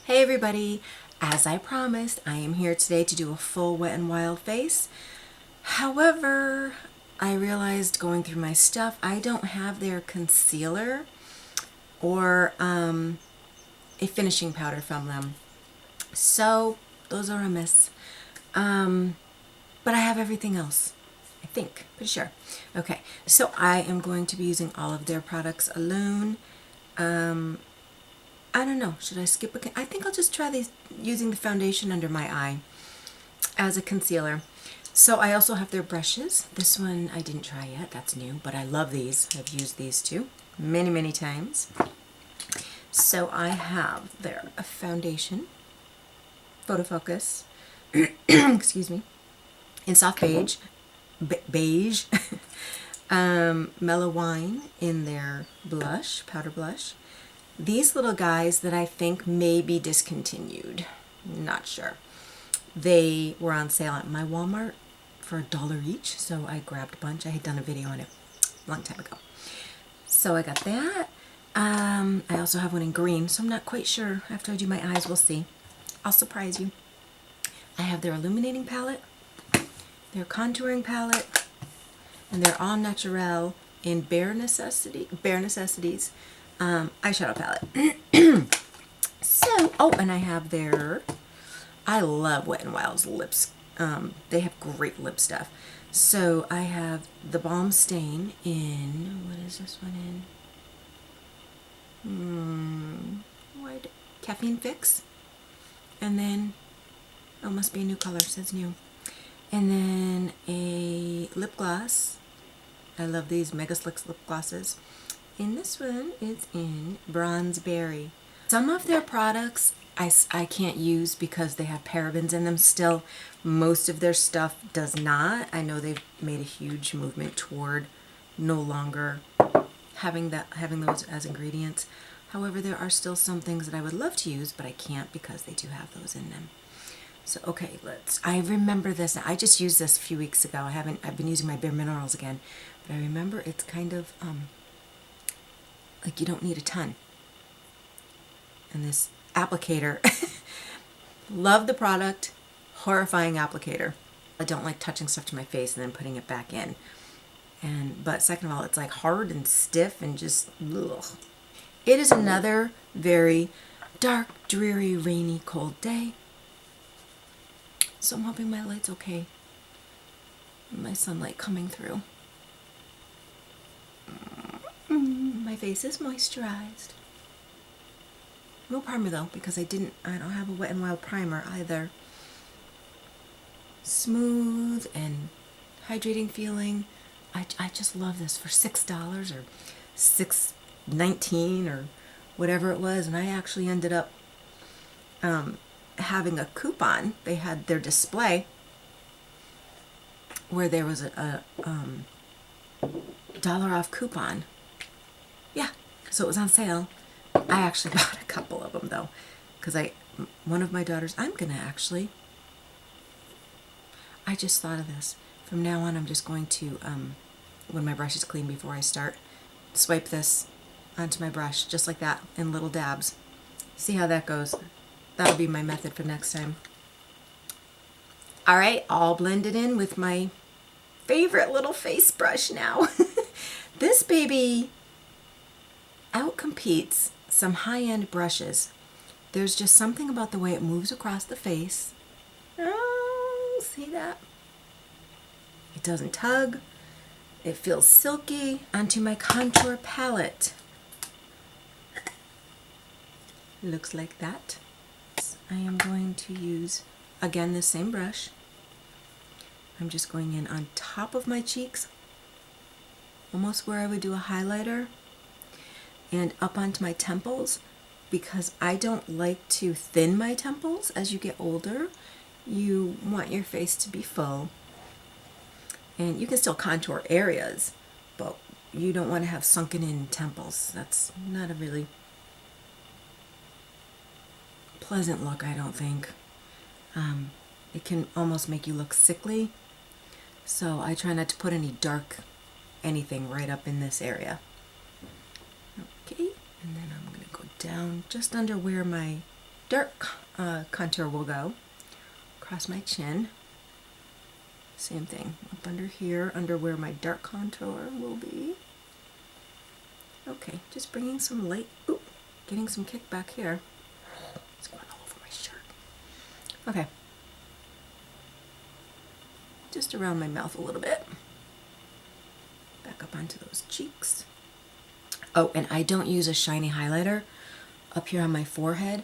Hey everybody, as I promised, I am here today to do a full Wet n Wild face. However, I realized going through my stuff, I don't have their concealer or a finishing powder from them. So, those are a miss. But I have everything else. I think, pretty sure. Okay, so I am going to be using all of their products alone. I don't know, should I skip I think I'll just try using the foundation under my eye as a concealer. So I also have their brushes. This one I didn't try yet, that's new, but I love these. I've used these too many times. So I have their foundation, photo focus, excuse me, in soft beige, beige, mellow wine in their blush, powder blush. These little guys that I think may be discontinued, not sure. They were on sale at my Walmart for $1 each, so I grabbed a bunch. I had done a video on it a long time ago. So I got that. I also have one in green, so I'm not quite sure. After I do my eyes, we'll see. I'll surprise you. I have their illuminating palette, their contouring palette, and they're all naturale in bare necessities eyeshadow palette. So, oh, and I have their, I love Wet n Wild's lips. They have great lip stuff. So I have the Balm Stain in, what is this one in? What? Caffeine Fix. And then, oh, must be a new color, says new. And then a lip gloss. I love these Mega Slicks lip glosses. And this one is in Bronze Berry. Some of their products I can't use because they have parabens in them still. Most of their stuff does not. I know they've made a huge movement toward no longer having those as ingredients. However, there are still some things that I would love to use, but I can't because they do have those in them. So okay, I remember this. I just used this a few weeks ago. I've been using my Bare Minerals again, but I remember it's kind of like you don't need a ton. And this applicator, love the product, horrifying applicator. I don't like touching stuff to my face and then putting it back in. But second of all, it's like hard and stiff and just ugh. It is another very dark, dreary, rainy, cold day. So I'm hoping my light's okay. My sunlight coming through. My face is moisturized. No primer though, because I don't have a Wet n Wild primer either. Smooth and hydrating feeling. I just love this for $6 or $6.19 or whatever it was, and I actually ended up having a coupon. They had their display where there was a $1 off coupon. Yeah, so it was on sale. I actually bought a couple of them though, because one of my daughters, I just thought of this. From now on, I'm just going to, when my brush is clean before I start, swipe this onto my brush, just like that, in little dabs. See how that goes. That'll be my method for next time. All right, all blended in with my favorite little face brush now. This baby outcompetes some high-end brushes. There's just something about the way it moves across the face. Oh, see that? It doesn't tug. It feels silky. Onto my contour palette. Looks like that. I am going to use, again, the same brush. I'm just going in on top of my cheeks, almost where I would do a highlighter, and up onto my temples, because I don't like to thin my temples. As you get older, you want your face to be full. And you can still contour areas, but you don't want to have sunken in temples. That's not a really pleasant look, I don't think. It can almost make you look sickly. So I try not to put any dark anything right up in this area. Okay, and then I'm going to go down just under where my dark contour will go across my chin. Same thing, up under here, under where my dark contour will be. Okay, just bringing some light, ooh, getting some kickback here. It's going all over my shirt. Okay. Just around my mouth a little bit. Back up onto those cheeks. Oh, and I don't use a shiny highlighter up here on my forehead.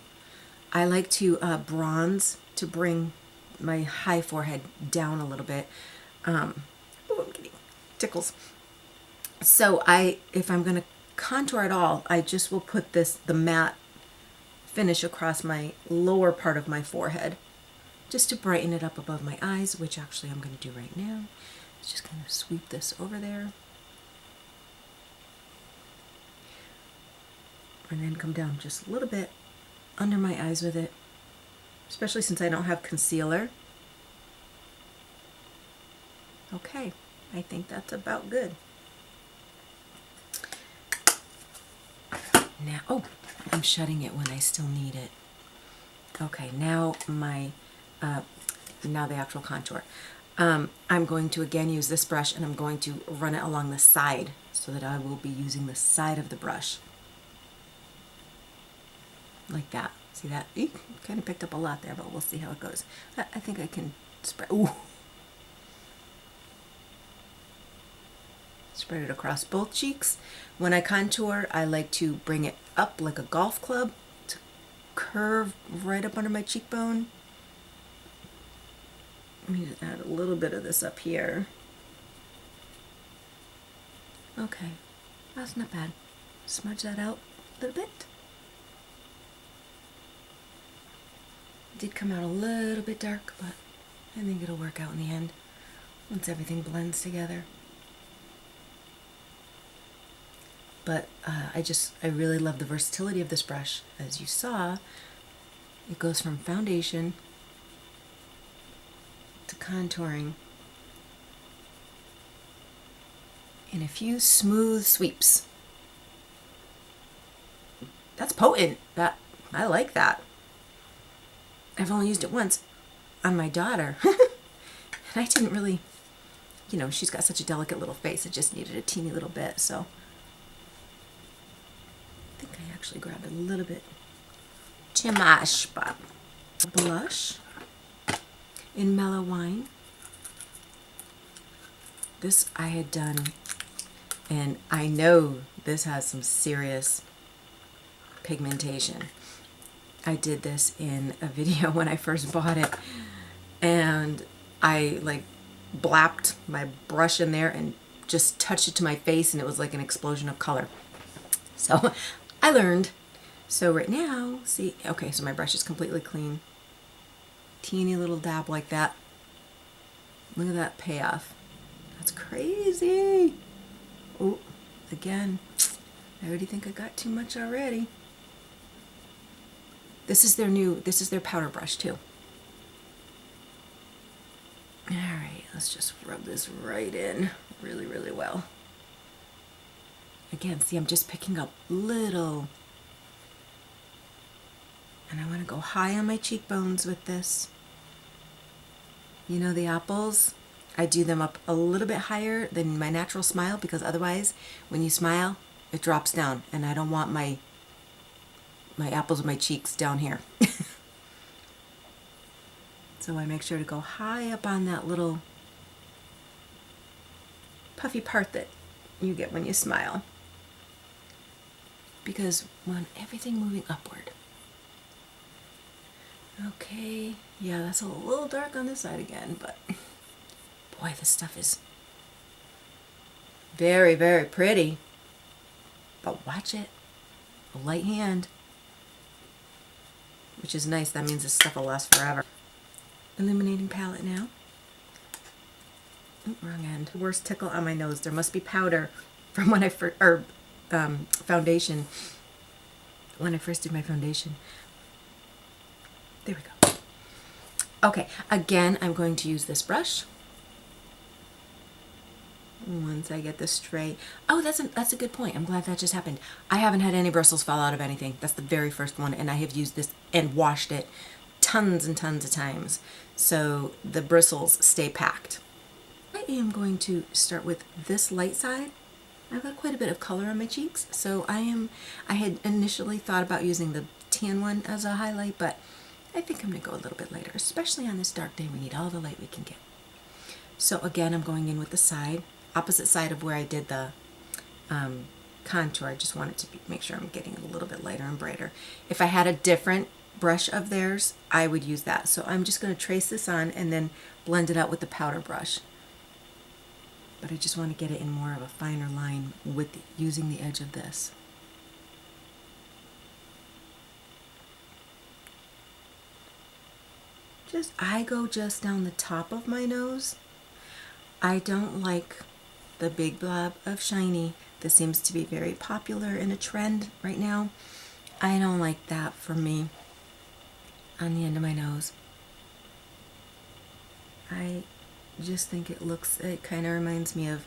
I like to bronze to bring my high forehead down a little bit. Oh, I'm getting tickles. So if I'm gonna contour at all, I just will put the matte finish across my lower part of my forehead, just to brighten it up above my eyes, which actually I'm gonna do right now. Just kind of sweep this over there. And then come down just a little bit under my eyes with it, especially since I don't have concealer. Okay, I think that's about good. Now, oh, I'm shutting it when I still need it. Okay, now now the actual contour. I'm going to again use this brush, and I'm going to run it along the side so that I will be using the side of the brush. Like that. See that? Eek, kind of picked up a lot there, but we'll see how it goes. I think I can spread. Ooh. Spread it across both cheeks. When I contour, I like to bring it up like a golf club to curve right up under my cheekbone. Let me just add a little bit of this up here. Okay, that's not bad. Smudge that out a little bit. It did come out a little bit dark, but I think it'll work out in the end once everything blends together. But I really love the versatility of this brush. As you saw, it goes from foundation to contouring in a few smooth sweeps. That's potent. I like that. I've only used it once on my daughter. And I didn't really, she's got such a delicate little face. It just needed a teeny little bit, so I think I actually grabbed a little bit too much, but blush in Mellow Wine. This I had done, and I know this has some serious pigmentation. I did this in a video when I first bought it, and I like blapped my brush in there and just touched it to my face, and it was like an explosion of color. So I learned. So right now, see, okay, so my brush is completely clean. Teeny little dab like that. Look at that payoff. That's crazy. Oh, again, I already think I got too much already. This is their powder brush too. All right, let's just rub this right in really, really well. Again, see, I'm just picking up little, and I want to go high on my cheekbones with this. You know, the apples, I do them up a little bit higher than my natural smile, because otherwise when you smile it drops down, and I don't want my apples of my cheeks down here. So I make sure to go high up on that little puffy part that you get when you smile, because want everything moving upward. Okay, yeah, that's a little dark on this side again, but boy, this stuff is very, very pretty. But watch it, a light hand, which is nice. That means this stuff will last forever. Illuminating palette now. Ooh, wrong end. Worst tickle on my nose. There must be powder from when I first, or foundation, when I first did my foundation. There we go. Okay, again, I'm going to use this brush. once I get this straight. Oh, that's a good point. I'm glad that just happened. I haven't had any bristles fall out of anything. That's the very first one, and I have used this and washed it tons and tons of times. So the bristles stay packed. I am going to start with this light side. I've got quite a bit of color on my cheeks, so I had initially thought about using the tan one as a highlight, but I think I'm going to go a little bit lighter, especially on this dark day. We need all the light we can get. So again, I'm going in with the side, opposite side of where I did the contour. I just wanted to make sure I'm getting a little bit lighter and brighter. If I had a different brush of theirs, I would use that. So I'm just going to trace this on and then blend it out with the powder brush. But I just want to get it in more of a finer line with using the edge of this. I go just down the top of my nose. I don't like the big blob of shiny. This seems to be very popular in a trend right now. I don't like that for me on the end of my nose. I just think it kind of reminds me of,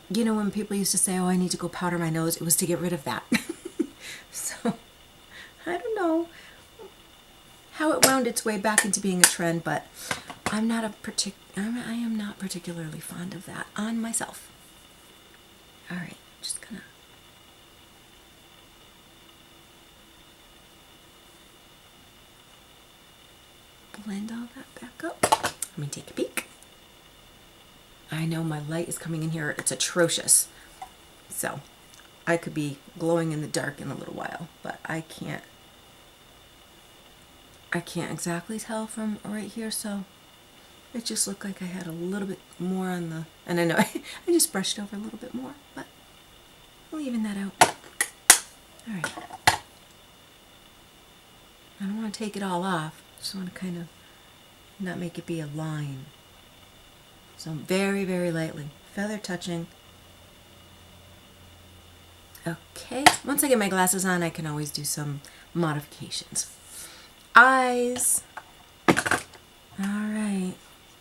you know, when people used to say, oh, I need to go powder my nose, it was to get rid of that. So, I don't know how it wound its way back into being a trend, but I am not particularly fond of that on myself. All right, just gonna blend all that back up. Let me take a peek. I know my light is coming in here. It's atrocious. So I could be glowing in the dark in a little while, but I can't exactly tell from right here, so it just looked like I had a little bit more on the, and I know I just brushed over a little bit more, but I'll even that out. All right. I don't want to take it all off. I just want to kind of not make it be a line. So very, very lightly, feather touching. Okay, once I get my glasses on, I can always do some modifications. Eyes. All right.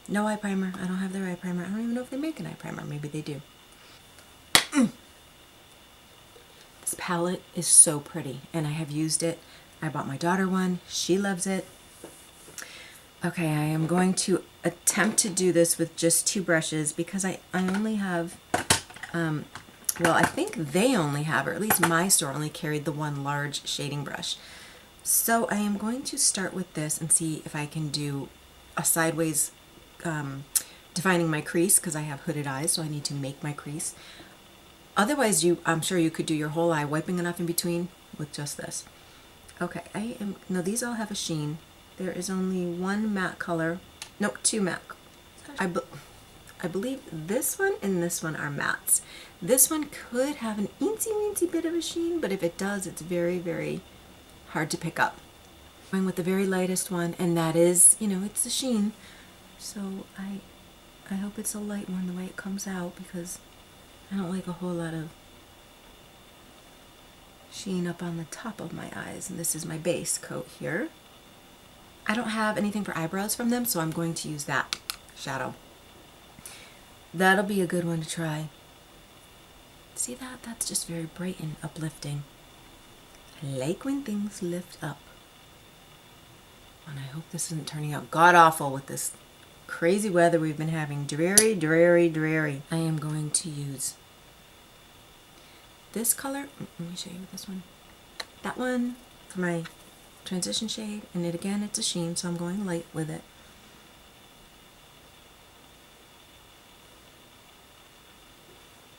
No eye primer. I don't have their eye primer. I don't even know if they make an eye primer. Maybe they do. This palette is so pretty, and I have used it. I bought my daughter one. She loves it. Okay, I am going to attempt to do this with just 2 brushes because I only have, well, I think they only have, or at least my store only carried the one large shading brush. So I am going to start with this and see if I can do a sideways defining my crease, because I have hooded eyes, so I need to make my crease. Otherwise, I'm sure you could do your whole eye, wiping it off in between with just this. Okay, no, these all have a sheen. There is only one matte color. Nope, 2 matte. I believe this one and this one are mattes. This one could have an eensy bit of a sheen, but if it does, it's very, very hard to pick up. Going with the very lightest one, and that is, you know, it's a sheen. So I hope it's a light one the way it comes out, because I don't like a whole lot of sheen up on the top of my eyes. And this is my base coat here. I don't have anything for eyebrows from them, so I'm going to use that shadow. That'll be a good one to try. See that? That's just very bright and uplifting. I like when things lift up. And I hope this isn't turning out god-awful with this crazy weather we've been having. Dreary, dreary, dreary. I am going to use this color. Let me show you this one. That one for my transition shade, and again, it's a sheen, so I'm going light with it.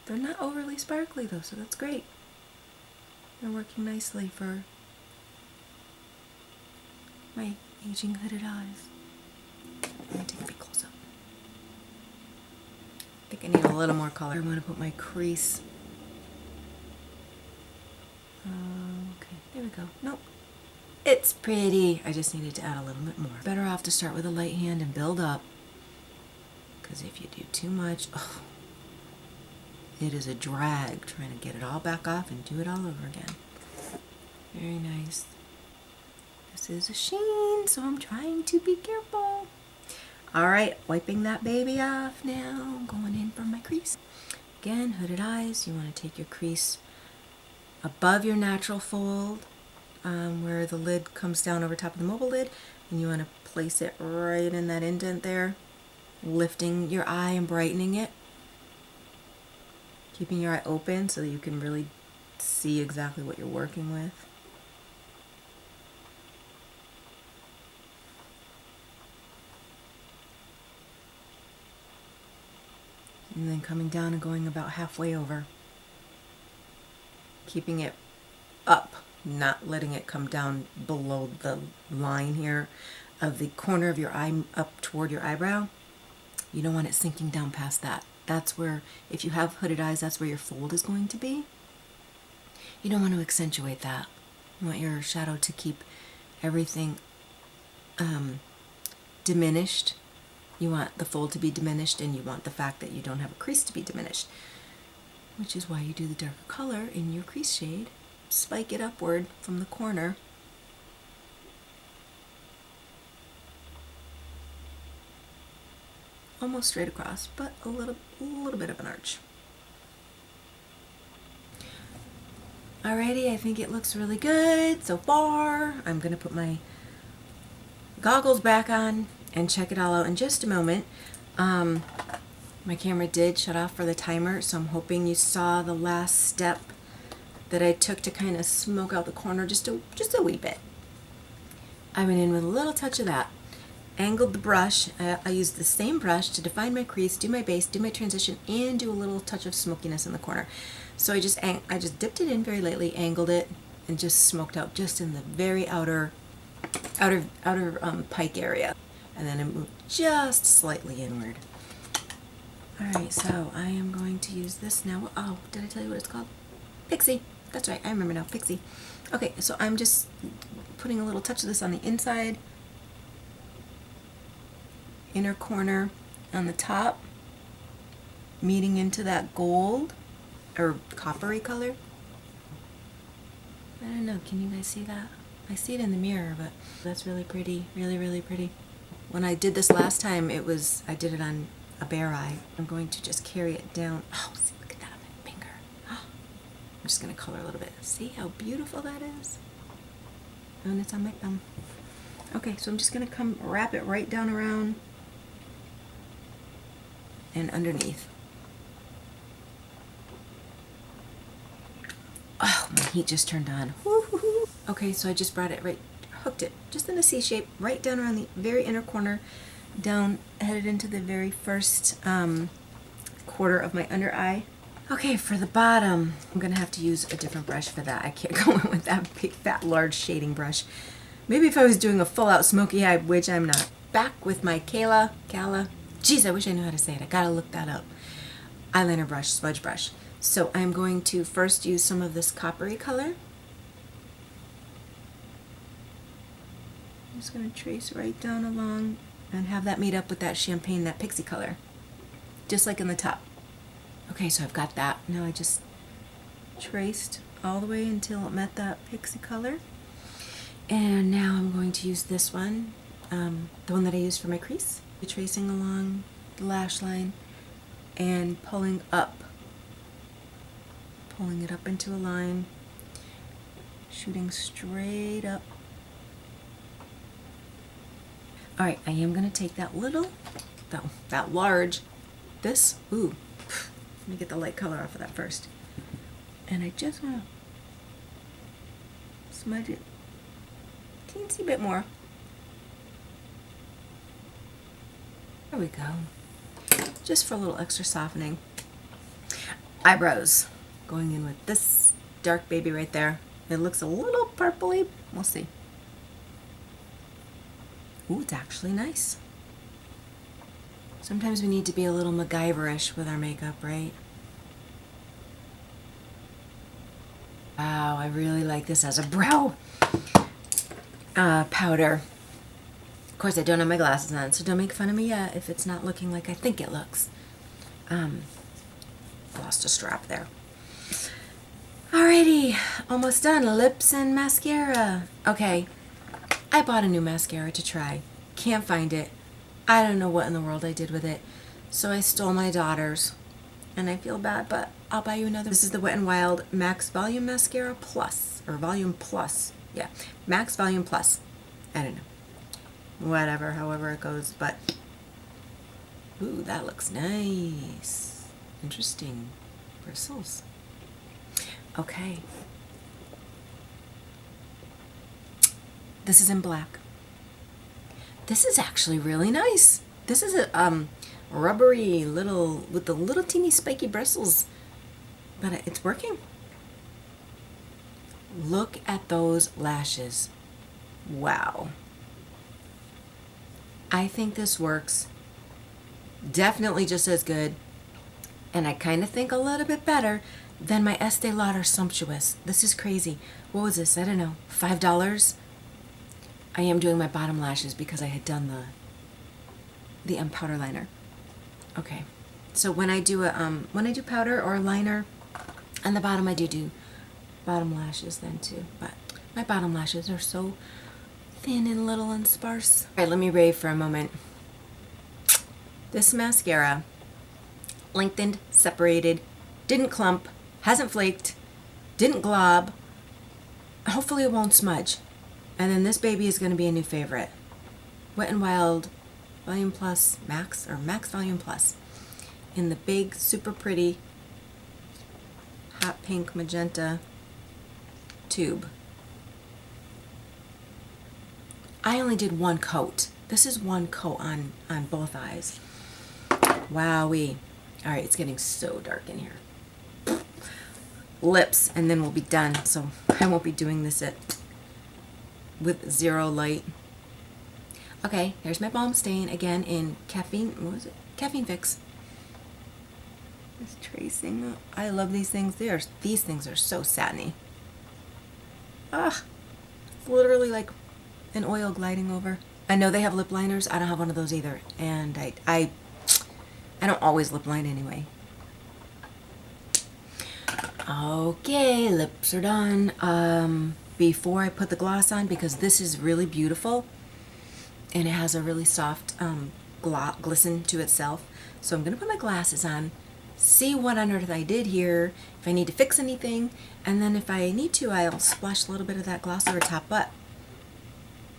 They're not overly sparkly though, so that's great. They're working nicely for my aging hooded eyes. Let me take a big close up. I think I need a little more color. I'm going to put my crease. Okay, there we go. Nope. It's pretty. I just needed to add a little bit more. Better off to start with a light hand and build up. Because if you do too much, oh, it is a drag trying to get it all back off and do it all over again. Very nice. This is a sheen, so I'm trying to be careful. All right, wiping that baby off now. Going in for my crease. Again, hooded eyes. You want to take your crease above your natural fold, where the lid comes down over top of the mobile lid, and you want to place it right in that indent there, lifting your eye and brightening it, keeping your eye open so that you can really see exactly what you're working with. And then coming down and going about halfway over, keeping it up, not letting it come down below the line here of the corner of your eye up toward your eyebrow. You don't want it sinking down past that. That's where, if you have hooded eyes, that's where your fold is going to be. You don't want to accentuate that. You want your shadow to keep everything diminished. You want the fold to be diminished, and you want the fact that you don't have a crease to be diminished, which is why you do the darker color in your crease shade. Spike it upward from the corner. Almost straight across, but a little bit of an arch. Alrighty, I think it looks really good so far. I'm gonna put my goggles back on and check it all out in just a moment. My camera did shut off for the timer, so I'm hoping you saw the last step that I took to kind of smoke out the corner just a wee bit. I went in with a little touch of that. Angled the brush. I used the same brush to define my crease, do my base, do my transition, and do a little touch of smokiness in the corner. So I just dipped it in very lightly, angled it, and just smoked out just in the very outer pike area. And then I moved just slightly inward. Alright, so I am going to use this now. Oh, did I tell you what it's called? Pixie. That's right, I remember now, Pixie. Okay, so I'm just putting a little touch of this on the inside, inner corner on the top, meeting into that gold or coppery color. I don't know, can you guys see that? I see it in the mirror, but that's really pretty, really pretty. When I did this last time, I did it on a bare eye. I'm going to just carry it down. Oh, see, look at that on my finger. I'm just going to color a little bit. See how beautiful that is? And it's on my thumb. Okay, so I'm just going to wrap it right down around and underneath. Oh, my heat just turned on. Woo-hoo-hoo. Okay, so I just brought it right, hooked it just in a C shape, right down around the very inner corner, down, headed into the very first quarter of my under eye. Okay, for the bottom, I'm gonna have to use a different brush for that. I can't go in with that big, fat, large shading brush. Maybe if I was doing a full-out smoky eye, which I'm not. Back with my Kala, geez, I wish I knew how to say it. I gotta look that up. Eyeliner brush, smudge brush. So I'm going to first use some of this coppery color. I'm just going to trace right down along and have that meet up with that champagne, that pixie color, just like in the top. Okay, so I've got that. Now I just traced all the way until it met that pixie color. And now I'm going to use this one, the one that I used for my crease. Tracing along the lash line and pulling it up into a line, shooting straight up. All right, I am going to take that large, ooh, let me get the light color off of that first. And I just want to smudge it a teensy bit more. There we go. Just for a little extra softening. Eyebrows. Going in with this dark baby right there. It looks a little purpley. We'll see. Ooh, it's actually nice. Sometimes we need to be a little MacGyver-ish with our makeup, right? Wow, I really like this as a brow powder. Of course, I don't have my glasses on, so don't make fun of me yet if it's not looking like I think it looks. Lost a strap there. Alrighty, almost done. Lips and mascara. Okay, I bought a new mascara to try. Can't find it. I don't know what in the world I did with it. So I stole my daughter's. And I feel bad, but I'll buy you another. This is the Wet n Wild Max Volume Mascara Plus. Or Volume Plus. Yeah. Max Volume Plus. I don't know. Whatever, however it goes. But, ooh, that looks nice. Interesting. Bristles. Okay. This is in black. This is actually really nice. This is a rubbery little, with the little teeny spiky bristles, but it's working. Look at those lashes. Wow. I think this works definitely just as good, and I kind of think a little bit better than my Estee Lauder Sumptuous. This is crazy. What was this? I don't know. $5? I am doing my bottom lashes because I had done the powder liner. Okay, so when I do powder or liner on the bottom, I do bottom lashes then too. But my bottom lashes are so thin and little and sparse. All right, let me rave for a moment. This mascara, lengthened, separated, didn't clump, hasn't flaked, didn't glob. Hopefully it won't smudge. And then this baby is going to be a new favorite. Wet n Wild Volume Plus Max, or Max Volume Plus, in the big, super pretty, hot pink magenta tube. I only did one coat. This is one coat on both eyes. Wowee. All right, it's getting so dark in here. Lips, and then we'll be done. So I won't be doing this with zero light. Okay, here's my balm stain again in caffeine. What was it? Caffeine Fix. Just tracing. I love these things. These things are so satiny. Ah, it's literally like an oil gliding over. I know they have lip liners. I don't have one of those either, and I don't always lip line anyway. Okay, lips are done. Before I put the gloss on, because this is really beautiful and it has a really soft glisten to itself, so I'm gonna put my glasses on, see what on earth I did here, if I need to fix anything, and then if I need to, I'll splash a little bit of that gloss over top. But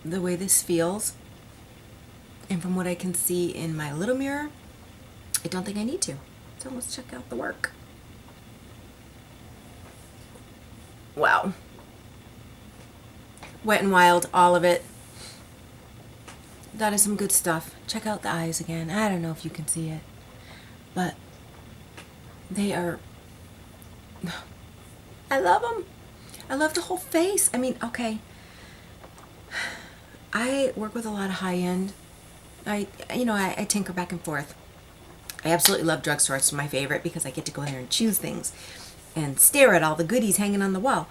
the way this feels, and from what I can see in my little mirror, I don't think I need to. So let's check out the work. Wow. Wet n Wild, all of it. That is some good stuff. Check out the eyes again. I don't know if you can see it, but they are, I love them. I love the whole face. I mean, okay, I work with a lot of high-end. I tinker back and forth. I absolutely love Drugstore. It's my favorite because I get to go there and choose things and stare at all the goodies hanging on the wall.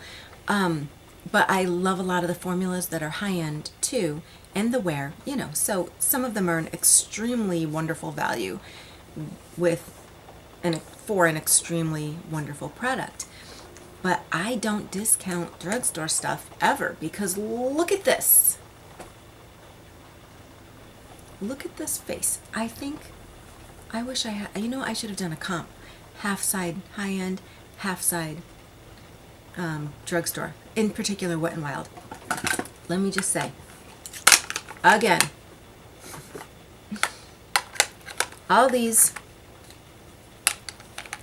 But I love a lot of the formulas that are high-end too, and the wear, so some of them are an extremely wonderful value for an extremely wonderful product. But I don't discount Drugstore stuff ever, because look at this. Look at this face. I wish I had, I should have done a comp. Half side high-end, half side Drugstore. In particular, Wet n Wild. Let me just say, again, all these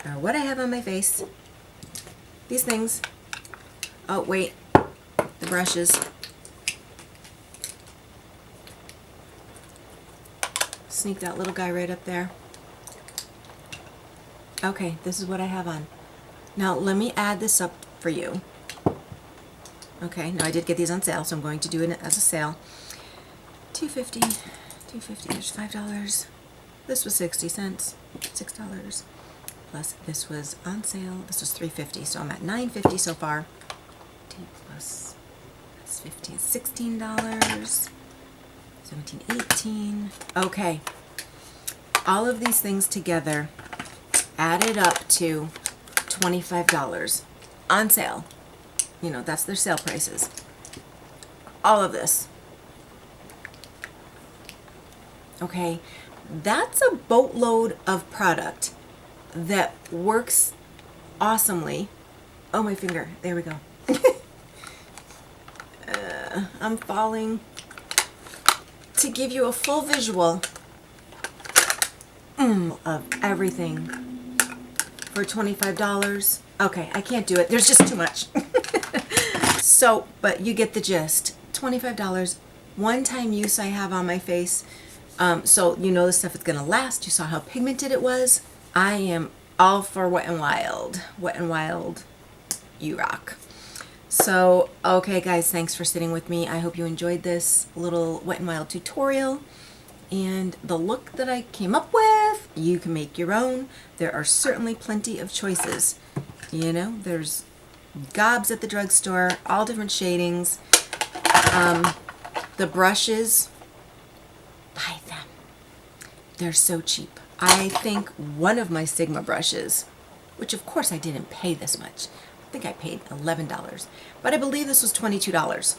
are what I have on my face. These things. Oh, wait. The brushes. Sneak that little guy right up there. Okay, this is what I have on. Now, let me add this up for you. Okay, now I did get these on sale, so I'm going to do it as a sale. $2.50, there's $5. This was 60 cents, $6. Plus this was on sale, this was $3.50, so I'm at $9.50 so far. T plus that's $15, $16, $17, $18. Okay, all of these things together added up to $25 on sale. That's their sale prices. All of this. Okay, that's a boatload of product that works awesomely. Oh, my finger. There we go. I'm falling. To give you a full visual of everything for $25. Okay, I can't do it. There's just too much. So, but you get the gist. $25, one-time use I have on my face. So you know the stuff is gonna last. You saw how pigmented it was. I am all for Wet n Wild. Wet n Wild, you rock. So, okay guys, thanks for sitting with me. I hope you enjoyed this little Wet n Wild tutorial. And the look that I came up with, you can make your own. There are certainly plenty of choices. You know, there's gobs at the drugstore, all different shadings. The brushes, buy them. They're so cheap. I think one of my Sigma brushes, which of course I didn't pay this much. I think I paid $11, but I believe this was $22.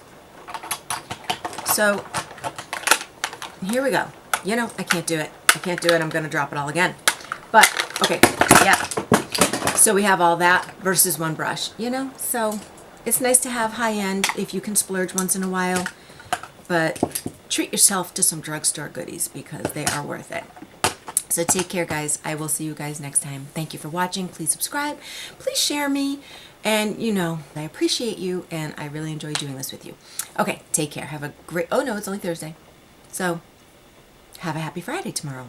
So here we go. You know, I can't do it. I can't do it. I'm going to drop it all again. But, okay, yeah. So we have all that versus one brush, you know? So it's nice to have high-end if you can splurge once in a while. But treat yourself to some drugstore goodies because they are worth it. So take care, guys. I will see you guys next time. Thank you for watching. Please subscribe. Please share me. And, you know, I appreciate you, and I really enjoy doing this with you. Okay, take care. Have a great... Oh, no, it's only Thursday. So have a happy Friday tomorrow.